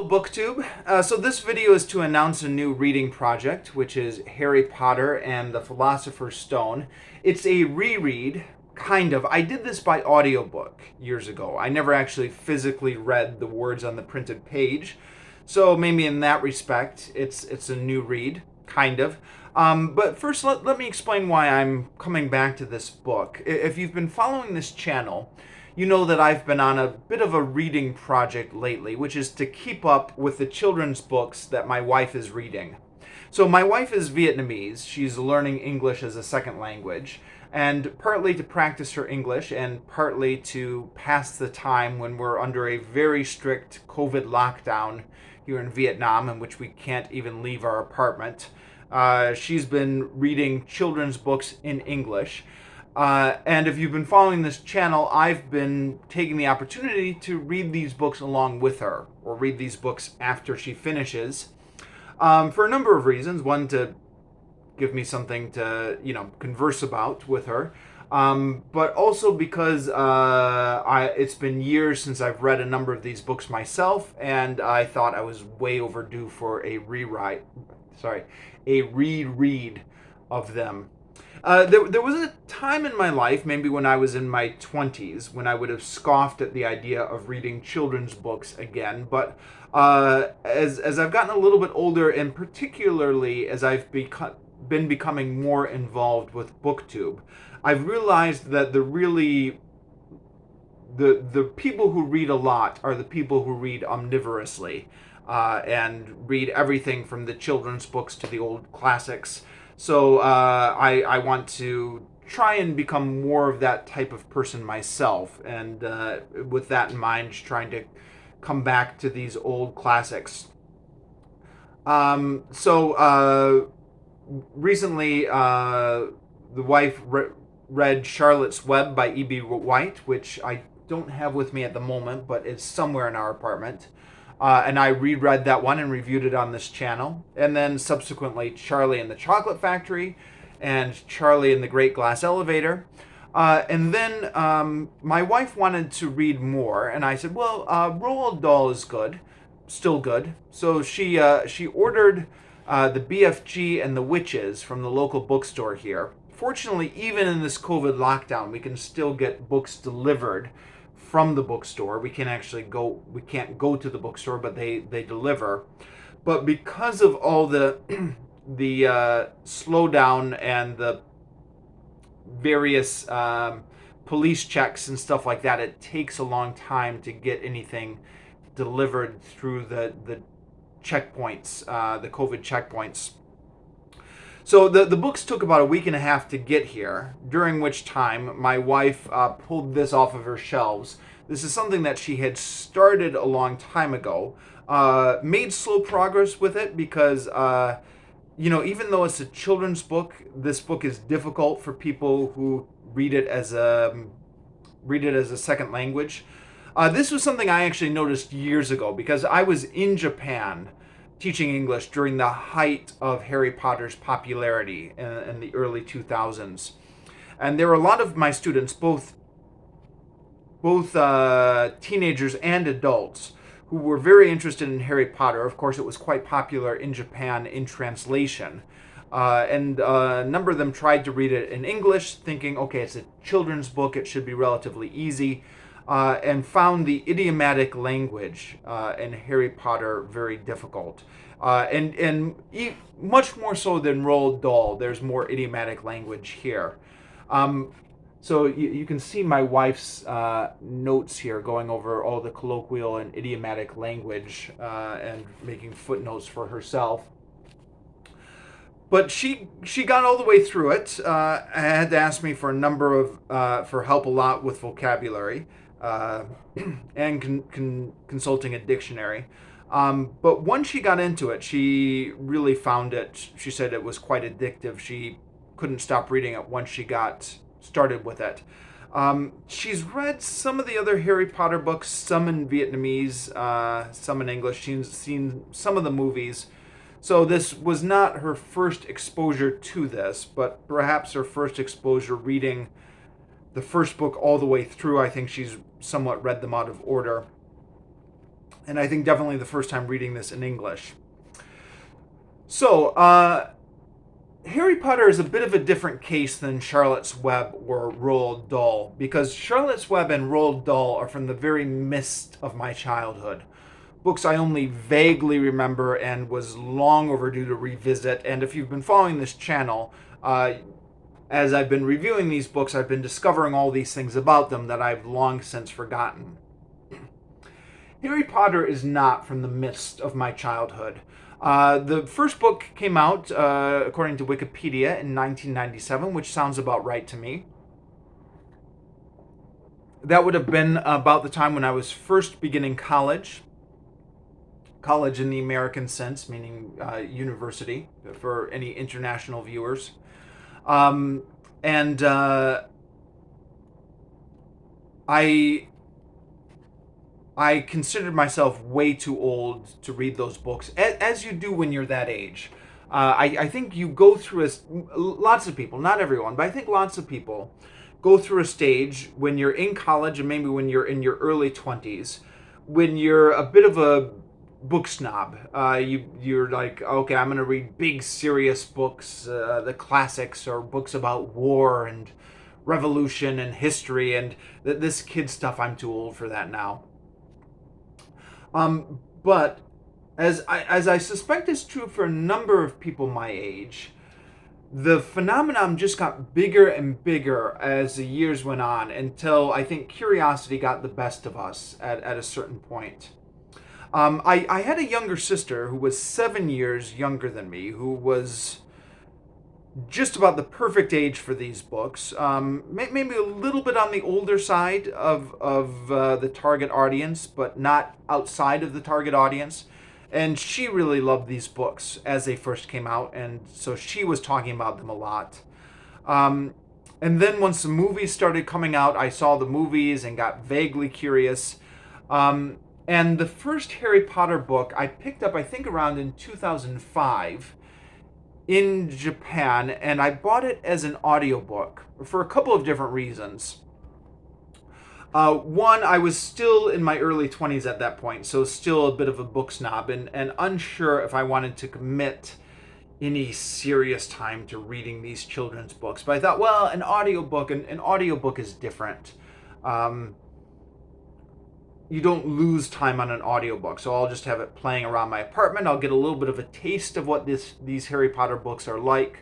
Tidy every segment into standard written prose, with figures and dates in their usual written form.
BookTube. So this video is to announce a new reading project, which is Harry Potter and the Philosopher's Stone. It's a reread, kind of. I did this by audiobook years ago. I never actually physically read the words on the printed page. So maybe in that respect, it's a new read, kind of. But first, let me explain why I'm coming back to this book. If you've been following this channel, you know that I've been on a bit of a reading project lately, which is to keep up with the children's books that my wife is reading. So my wife is Vietnamese. She's learning English as a second language, and partly to practice her English and partly to pass the time when we're under a very strict COVID lockdown here in Vietnam, in which we can't even leave our apartment. She's been reading children's books in English. And if you've been following this channel, I've been taking the opportunity to read these books along with her, or read these books after she finishes, for a number of reasons. One, to give me something to, converse about with her, but also because it's been years since I've read a number of these books myself, and I thought I was way overdue for a reread of them. There was a time in my life, maybe when I was in my 20s, when I would have scoffed at the idea of reading children's books again. But as I've gotten a little bit older, and particularly as I've been becoming more involved with BookTube, I've realized that the people who read a lot are the people who read omnivorously, and read everything from the children's books to the old classics. So I want to try and become more of that type of person myself, and with that in mind, just trying to come back to these old classics. Recently, the wife read Charlotte's Web by E.B. White, which I don't have with me at the moment, but it's somewhere in our apartment. And I reread that one and reviewed it on this channel. And then subsequently, Charlie and the Chocolate Factory and Charlie and the Great Glass Elevator. And then my wife wanted to read more, and I said, well, Roald Dahl is good, still good. So she ordered the BFG and the Witches from the local bookstore here. Fortunately, even in this COVID lockdown, we can still get books delivered from the bookstore. We can't go to the bookstore, but they deliver. But because of all the slowdown and the various police checks and stuff like that, it takes a long time to get anything delivered through the checkpoints, the COVID checkpoints. So the books took about a week and a half to get here, during which time my wife pulled this off of her shelves. This is something that she had started a long time ago. Made slow progress with it because, even though it's a children's book, this book is difficult for people who read it as a second language. This was something I actually noticed years ago because I was in Japan teaching English during the height of Harry Potter's popularity in the early 2000s. And there were a lot of my students, both teenagers and adults, who were very interested in Harry Potter. Of course, it was quite popular in Japan in translation. And a number of them tried to read it in English, thinking, okay, it's a children's book, it should be relatively easy. And found the idiomatic language in Harry Potter very difficult. And much more so than Roald Dahl, there's more idiomatic language here. So you can see my wife's notes here, going over all the colloquial and idiomatic language and making footnotes for herself. But she got all the way through it. Had to ask me for a number of for help a lot with vocabulary. And consulting a dictionary. But once she got into it, she really found it. She said it was quite addictive. She couldn't stop reading it once she got started with it. She's read some of the other Harry Potter books, some in Vietnamese, some in English. She's seen some of the movies. So this was not her first exposure to this, but perhaps her first exposure reading the first book all the way through. I think she's somewhat read them out of order. And I think definitely the first time reading this in English. So, Harry Potter is a bit of a different case than Charlotte's Web or Roald Dahl, because Charlotte's Web and Roald Dahl are from the very mist of my childhood. Books I only vaguely remember and was long overdue to revisit. And if you've been following this channel, as I've been reviewing these books, I've been discovering all these things about them that I've long since forgotten. Harry Potter is not from the mist of my childhood. The first book came out, according to Wikipedia, in 1997, which sounds about right to me. That would have been about the time when I was first beginning college. College in the American sense, meaning university, for any international viewers. And I considered myself way too old to read those books, as you do when you're that age. I think you go through lots of people, not everyone, but I think lots of people go through a stage when you're in college and maybe when you're in your early 20s, when you're a bit of a book snob. You're like, okay, I'm going to read big, serious books, the classics, or books about war and revolution and history, and this kid stuff, I'm too old for that now. But as I suspect is true for a number of people my age, the phenomenon just got bigger and bigger as the years went on, until I think curiosity got the best of us at a certain point. I had a younger sister who was 7 years younger than me, who was just about the perfect age for these books. Maybe a little bit on the older side of the target audience, but not outside of the target audience. And she really loved these books as they first came out, and so she was talking about them a lot. And then once the movies started coming out, I saw the movies and got vaguely curious. And the first Harry Potter book I picked up, I think, around in 2005 in Japan, and I bought it as an audiobook for a couple of different reasons. One, I was still in my early 20s at that point, so still a bit of a book snob, and unsure if I wanted to commit any serious time to reading these children's books. But I thought, well, an audiobook is different. You don't lose time on an audiobook, so I'll just have it playing around my apartment. I'll get a little bit of a taste of what these Harry Potter books are like,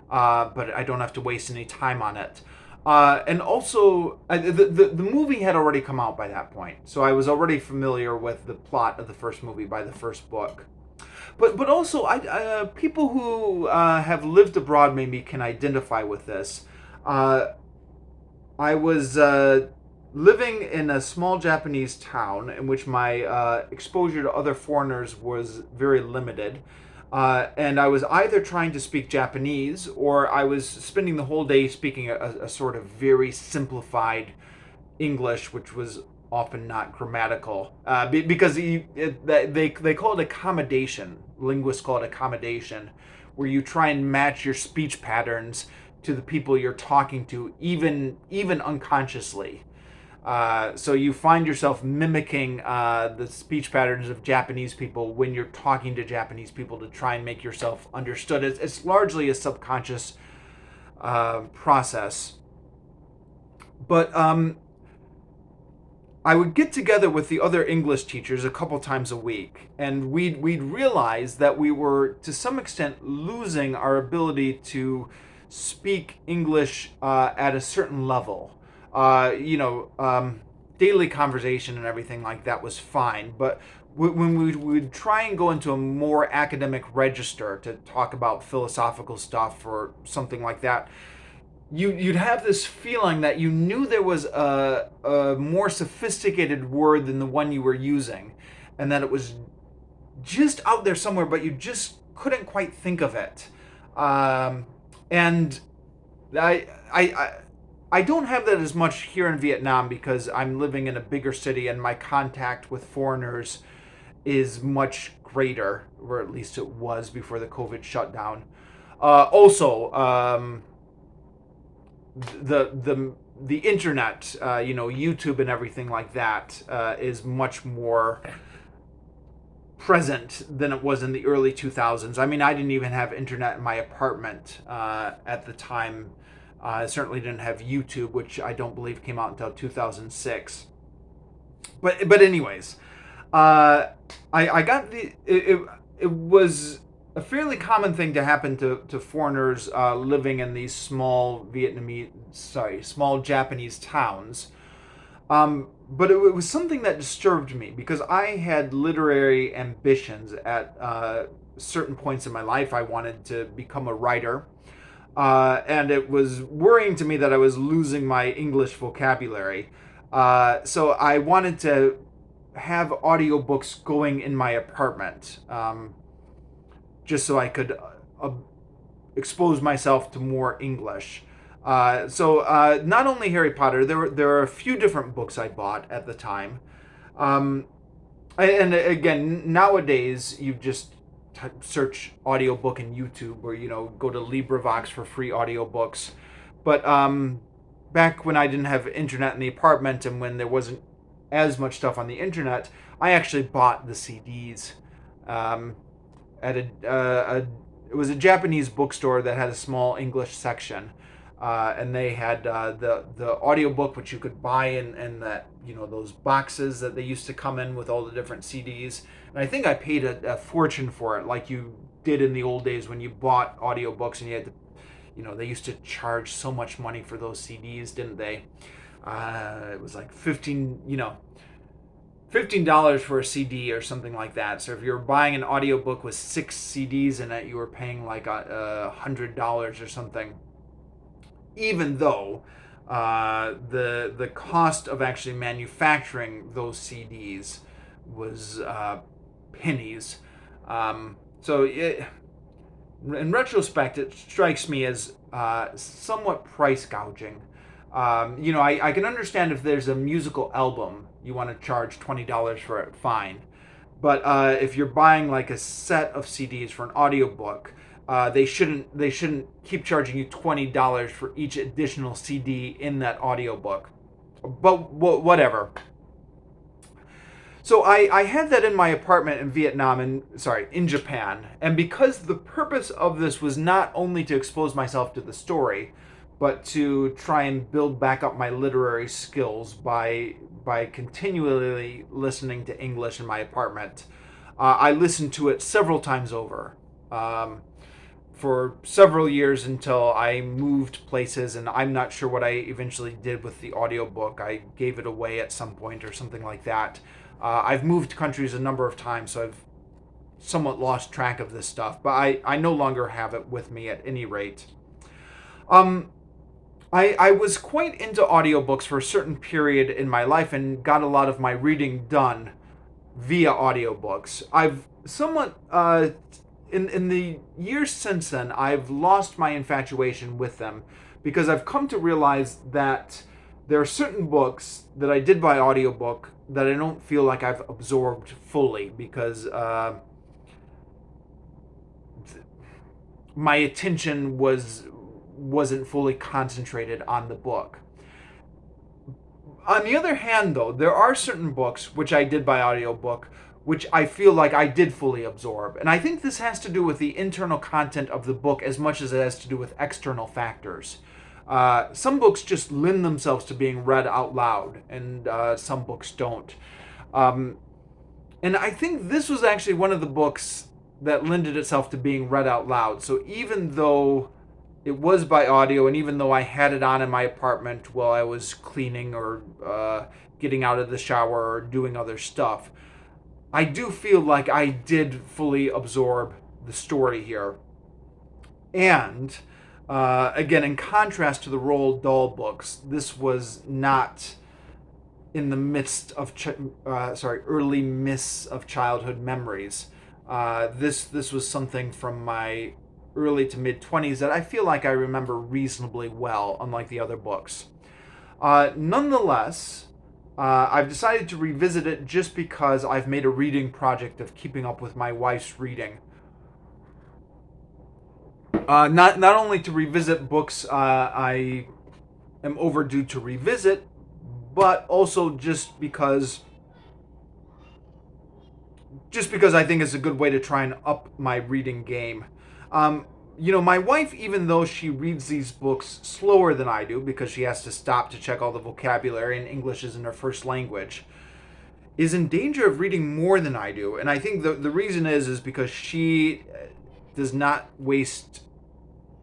but I don't have to waste any time on it. And also, the movie had already come out by that point, so I was already familiar with the plot of the first movie by the first book. But also, people who have lived abroad maybe can identify with this. I was living in a small Japanese town in which my exposure to other foreigners was very limited. And I was either trying to speak Japanese, or I was spending the whole day speaking a sort of very simplified English, which was often not grammatical, because they call it accommodation. Linguists call it accommodation, where you try and match your speech patterns to the people you're talking to, even unconsciously. So you find yourself mimicking the speech patterns of Japanese people when you're talking to Japanese people to try and make yourself understood. It's largely a subconscious process. But I would get together with the other English teachers a couple times a week, and we'd realize that we were, to some extent, losing our ability to speak English at a certain level. Daily conversation and everything like that was fine, but when we would try and go into a more academic register to talk about philosophical stuff or something like that, you'd have this feeling that you knew there was a more sophisticated word than the one you were using, and that it was just out there somewhere, but you just couldn't quite think of it. And I don't have that as much here in Vietnam, because I'm living in a bigger city and my contact with foreigners is much greater, or at least it was before the COVID shutdown. Also, the internet, YouTube and everything like that, is much more present than it was in the early 2000s. I mean, I didn't even have internet in my apartment at the time. I certainly didn't have YouTube, which I don't believe came out until 2006. But anyways, I got it was a fairly common thing to happen to foreigners living in these small Japanese towns. But it was something that disturbed me because I had literary ambitions at certain points in my life. I wanted to become a writer. And it was worrying to me that I was losing my English vocabulary. So I wanted to have audiobooks going in my apartment, just so I could expose myself to more English. So not only Harry Potter, there were a few different books I bought at the time. Um, and again, nowadays you just search audiobook in YouTube, or go to LibriVox for free audiobooks. But back when I didn't have internet in the apartment and when there wasn't as much stuff on the internet, I actually bought the CDs at it was a Japanese bookstore that had a small English section. And they had the audiobook, which you could buy in that those boxes that they used to come in with all the different CDs. And I think I paid a fortune for it, like you did in the old days when you bought audiobooks and you had to, they used to charge so much money for those CDs, didn't they? It was like $15 for a CD or something like that. So if you were buying an audiobook with 6 CDs in it, you were paying like $100 or something. Even though the cost of actually manufacturing those CDs was pennies. In retrospect, it strikes me as somewhat price gouging. I can understand if there's a musical album you want to charge $20 for it, fine. But if you're buying like a set of CDs for an audiobook, they shouldn't keep charging you $20 for each additional CD in that audiobook. But whatever. So I had that in my apartment in in Japan. And because the purpose of this was not only to expose myself to the story, but to try and build back up my literary skills by continually listening to English in my apartment, I listened to it several times over. For several years until I moved places, and I'm not sure what I eventually did with the audiobook. I gave it away at some point or something like that. I've moved countries a number of times, so I've somewhat lost track of this stuff, but I no longer have it with me at any rate. I was quite into audiobooks for a certain period in my life and got a lot of my reading done via audiobooks. I've somewhat in the years since then, I've lost my infatuation with them because I've come to realize that there are certain books that I did by audiobook that I don't feel like I've absorbed fully because my attention wasn't fully concentrated on the book. On the other hand, though, there are certain books which I did by audiobook which I feel like I did fully absorb. And I think this has to do with the internal content of the book as much as it has to do with external factors. Some books just lend themselves to being read out loud, and some books don't. And I think this was actually one of the books that lended itself to being read out loud. So even though it was by audio, and even though I had it on in my apartment while I was cleaning or getting out of the shower or doing other stuff, I do feel like I did fully absorb the story here. And again, in contrast to the Roald Dahl books, this was not in the midst of early mists of childhood memories. This was something from my early to mid 20s that I feel like I remember reasonably well, unlike the other books. Nonetheless, I've decided to revisit it just because I've made a reading project of keeping up with my wife's reading. Not only to revisit books I am overdue to revisit, but also just because just because I think it's a good way to try and up my reading game. Um, my wife, even though she reads these books slower than I do because she has to stop to check all the vocabulary and English isn't her first language, is in danger of reading more than I do. And I think the reason is because she does not waste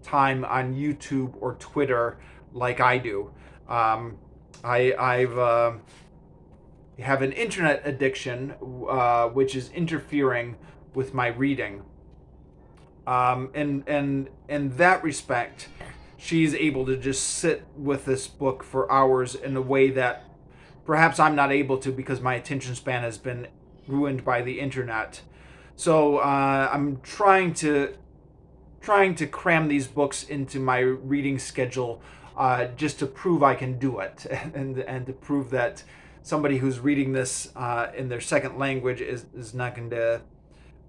time on YouTube or Twitter like I do. Um, I've have an internet addiction, which is interfering with my reading. And in that respect, she's able to just sit with this book for hours in a way that perhaps I'm not able to because my attention span has been ruined by the internet. So I'm trying to cram these books into my reading schedule, just to prove I can do it, and to prove that somebody who's reading this in their second language is not going to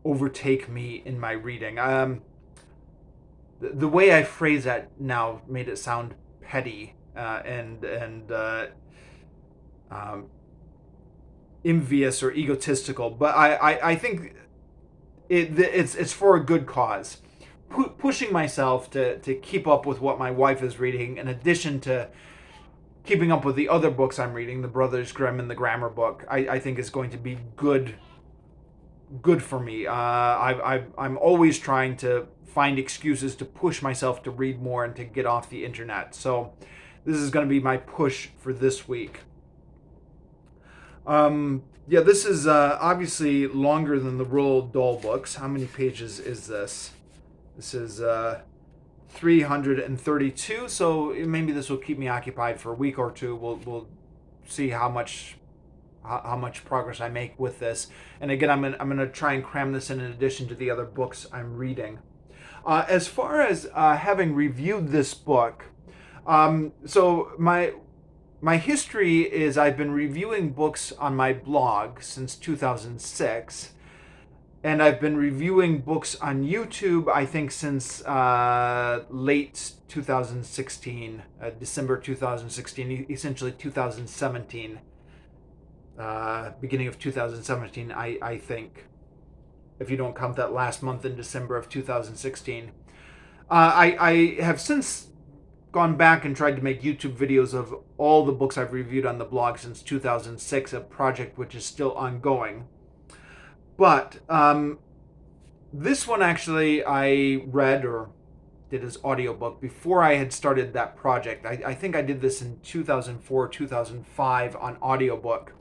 overtake me in my reading. The way I phrase that now made it sound petty, and um, envious or egotistical, but I think it's for a good cause. Pushing myself to keep up with what my wife is reading, in addition to keeping up with the other books I'm reading, the Brothers Grimm and the Grammar Book, I think is going to be good for me. I'm always trying to find excuses to push myself to read more and to get off the internet. So this is going to be my push for this week. Yeah, this is obviously longer than the Roald Dahl books. How many pages is this? This is 332, so maybe this will keep me occupied for a week or two. We'll see how much progress I make with this. And again, I'm gonna try and cram this in addition to the other books I'm reading. As far as having reviewed this book, so my history is I've been reviewing books on my blog since 2006, and I've been reviewing books on YouTube, I think, since late 2016, December 2016, essentially 2017, beginning of 2017, I think, if you don't count that last month in December of 2016. I have since gone back and tried to make YouTube videos of all the books I've reviewed on the blog since 2006, a project which is still ongoing. But this one actually I read or did as audiobook before I had started that project. I think I did this in 2004, 2005 on audiobook.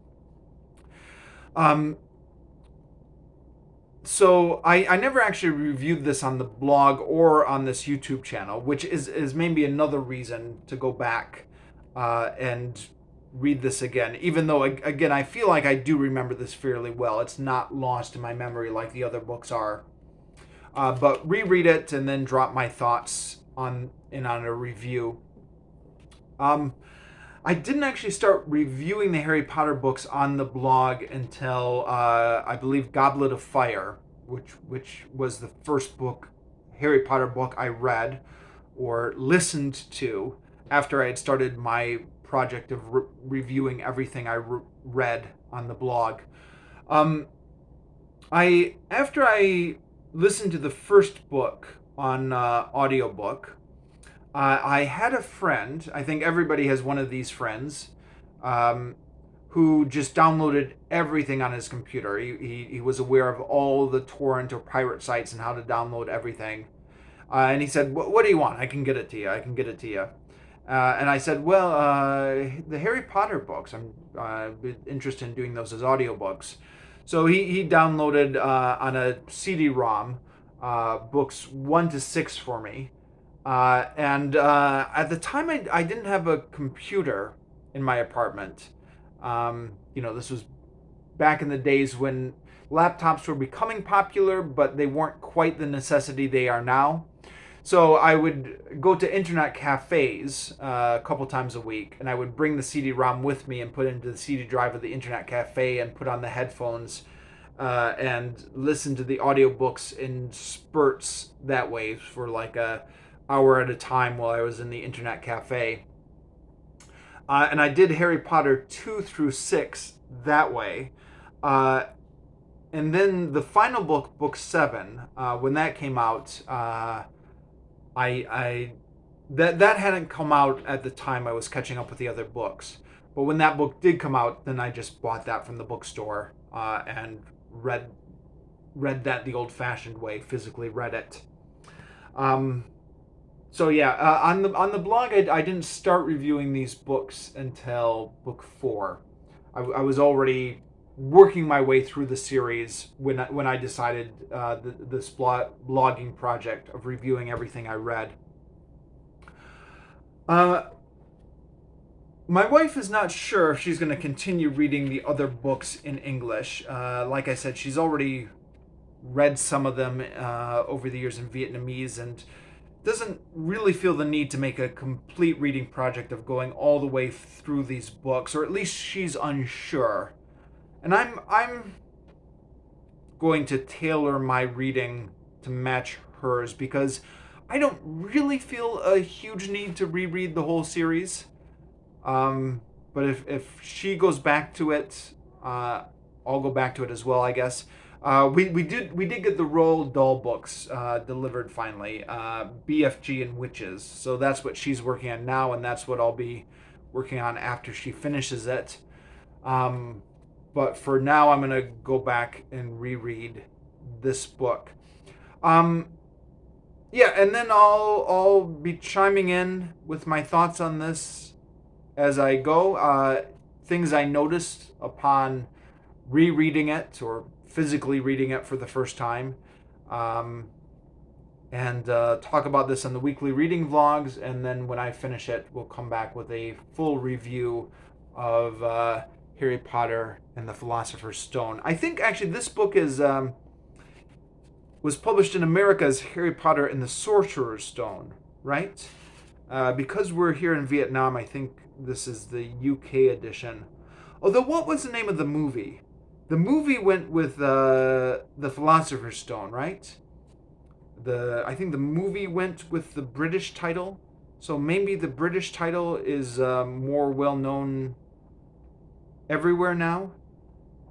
So I never actually reviewed this on the blog or on this YouTube channel, which is maybe another reason to go back and read this again, even though, again, I feel like I do remember this fairly well. It's not lost in my memory like the other books are. But reread it and then drop my thoughts on a review. I didn't actually start reviewing the Harry Potter books on the blog until I believe Goblet of Fire, which was the first Harry Potter book I read or listened to after I had started my project of reviewing everything I read on the blog. After I listened to the first book on audiobook, I had a friend, I think everybody has one of these friends, who just downloaded everything on his computer. He was aware of all the torrent or pirate sites and how to download everything. And he said, what do you want? I can get it to you. I can get it to you. And I said, well, the Harry Potter books, I'm interested in doing those as audiobooks. So he downloaded on a CD-ROM books 1 to 6 for me. And at the time, I didn't have a computer in my apartment. This was back in the days when laptops were becoming popular, but they weren't quite the necessity they are now. So I would go to internet cafes a couple times a week, and I would bring the CD-ROM with me and put it into the CD drive of the internet cafe and put on the headphones and listen to the audiobooks in spurts that way for like a hour at a time while I was in the internet cafe. And I did Harry Potter 2 through 6 that way. And then the final book, book seven, when that came out, I that hadn't come out at the time I was catching up with the other books. But when that book did come out, then I just bought that from the bookstore and read that the old-fashioned way, physically read it. Um, so yeah, on the blog, I didn't start reviewing these books until book four. I was already working my way through the series when I decided this blogging project of reviewing everything I read. Uh, my wife is not sure if she's going to continue reading the other books in English. Like I said, she's already read some of them over the years in Vietnamese and doesn't really feel the need to make a complete reading project of going all the way through these books, or at least she's unsure. And I'm going to tailor my reading to match hers because I don't really feel a huge need to reread the whole series. But if she goes back to it, I'll go back to it as well, I guess. We did get the Roald Dahl books delivered finally, BFG and Witches. So that's what she's working on now, and that's what I'll be working on after she finishes it. Um, but for now, I'm gonna go back and reread this book. Um, yeah, and then I'll be chiming in with my thoughts on this as I go. Things I noticed upon rereading it or physically reading it for the first time. Um, and talk about this on the weekly reading vlogs. And then when I finish it, we'll come back with a full review of Harry Potter and the Philosopher's Stone. I think actually this book is was published in America as Harry Potter and the Sorcerer's Stone, right? Because we're here in Vietnam, I think this is the UK edition. Although, what was the name of the movie? The movie went with the Philosopher's Stone, right? I think the movie went with the British title, so maybe the British title is more well known everywhere now.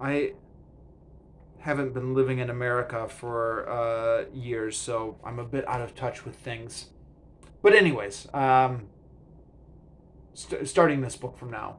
I haven't been living in America for years, so I'm a bit out of touch with things. But anyways, starting this book from now.